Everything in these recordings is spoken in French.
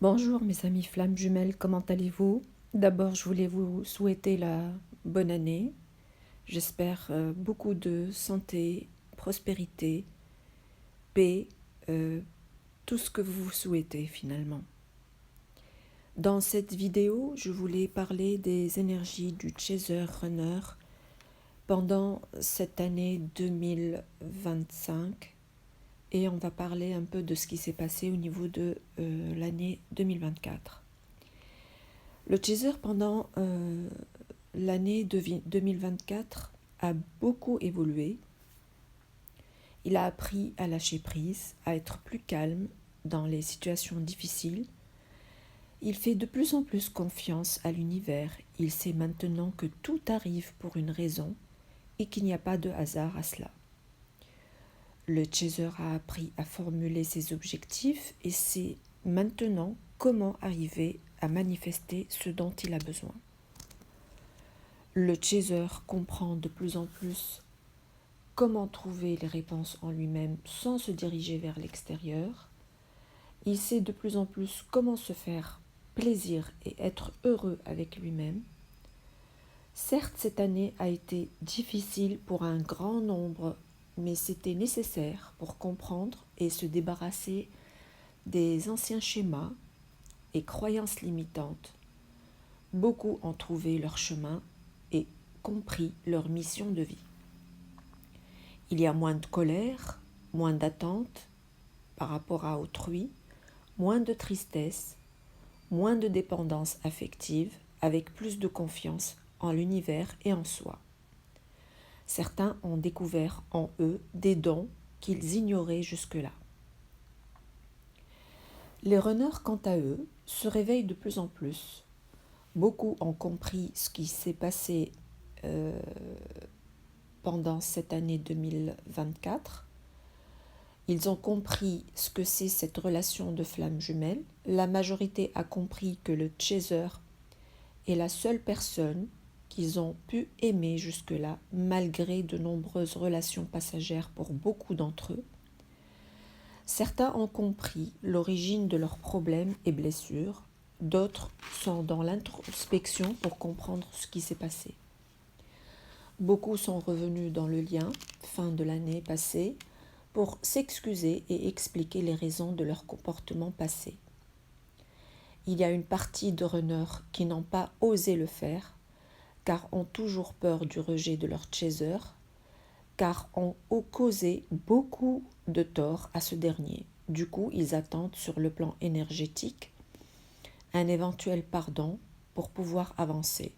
Bonjour mes amis flammes jumelles, comment allez-vous? D'abord, je voulais vous souhaiter la bonne année. J'espère beaucoup de santé, prospérité, paix, euh, tout ce que vous souhaitez finalement. Dans cette vidéo, je voulais parler des énergies du Chaser Runner pendant cette année 2025 et on va parler un peu de ce qui s'est passé au niveau de l'année 2024. Le Chaser pendant l'année 2024 a beaucoup évolué. Il a appris à lâcher prise, à être plus calme dans les situations difficiles. Il fait de plus en plus confiance à l'univers. Il sait maintenant que tout arrive pour une raison et qu'il n'y a pas de hasard à cela. Le Chaser a appris à formuler ses objectifs et sait maintenant comment arriver à manifester ce dont il a besoin. Le Chaser comprend de plus en plus comment trouver les réponses en lui-même sans se diriger vers l'extérieur. Il sait de plus en plus comment se faire plaisir et être heureux avec lui-même. Certes, cette année a été difficile pour un grand nombre, mais c'était nécessaire pour comprendre et se débarrasser des anciens schémas et croyances limitantes. Beaucoup ont trouvé leur chemin et compris leur mission de vie. Il y a moins de colère, moins d'attente par rapport à autrui, moins de tristesse, moins de dépendance affective, avec plus de confiance en l'univers et en soi. Certains ont découvert en eux des dons qu'ils ignoraient jusque-là. Les runners, quant à eux, se réveillent de plus en plus. Beaucoup ont compris ce qui s'est passé pendant cette année 2024. Ils ont compris ce que c'est cette relation de flamme jumelle. La majorité a compris que le Chaser est la seule personne qu'ils ont pu aimer jusque-là, malgré de nombreuses relations passagères pour beaucoup d'entre eux. Certains ont compris l'origine de leurs problèmes et blessures. D'autres sont dans l'introspection pour comprendre ce qui s'est passé. Beaucoup sont revenus dans le lien, fin de l'année passée, pour s'excuser et expliquer les raisons de leur comportement passé. Il y a une partie de runners qui n'ont pas osé le faire, car ont toujours peur du rejet de leur chaser, car ont causé beaucoup de tort à ce dernier. Du coup, ils attendent sur le plan énergétique un éventuel pardon pour pouvoir avancer.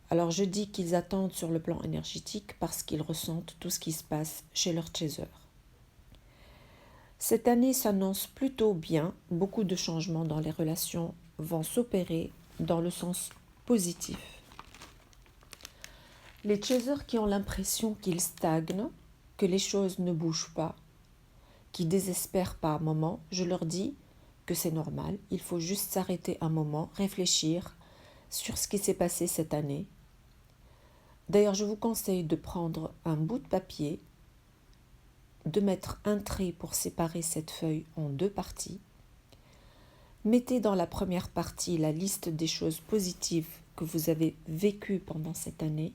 Alors je dis qu'ils attendent sur le plan énergétique parce qu'ils ressentent tout ce qui se passe chez leur chaser. Cette année s'annonce plutôt bien, beaucoup de changements dans les relations vont s'opérer dans le sens positif. Les chasers qui ont l'impression qu'ils stagnent, que les choses ne bougent pas, qui désespèrent par moments, je leur dis que c'est normal, il faut juste s'arrêter un moment, réfléchir sur ce qui s'est passé cette année. D'ailleurs, je vous conseille de prendre un bout de papier, de mettre un trait pour séparer cette feuille en deux parties. Mettez dans la première partie la liste des choses positives que vous avez vécues pendant cette année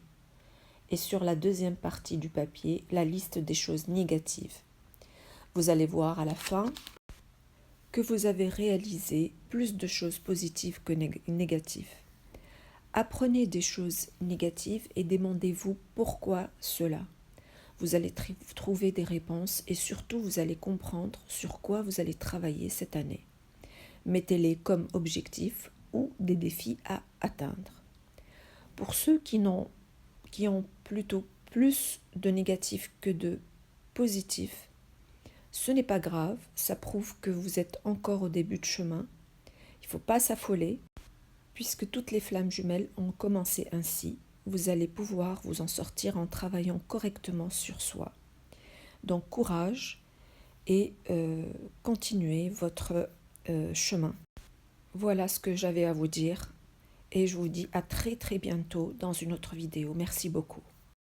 et sur la deuxième partie du papier, la liste des choses négatives. Vous allez voir à la fin que vous avez réalisé plus de choses positives que négatives. Apprenez des choses négatives et demandez-vous pourquoi cela. Vous allez trouver des réponses et surtout vous allez comprendre sur quoi vous allez travailler cette année. Mettez-les comme objectifs ou des défis à atteindre. Pour ceux qui ont plutôt plus de négatifs que de positifs, ce n'est pas grave, ça prouve que vous êtes encore au début de chemin. Il ne faut pas s'affoler. Puisque toutes les flammes jumelles ont commencé ainsi, vous allez pouvoir vous en sortir en travaillant correctement sur soi. Donc courage et continuez votre chemin. Voilà ce que j'avais à vous dire et je vous dis à très très bientôt dans une autre vidéo. Merci beaucoup.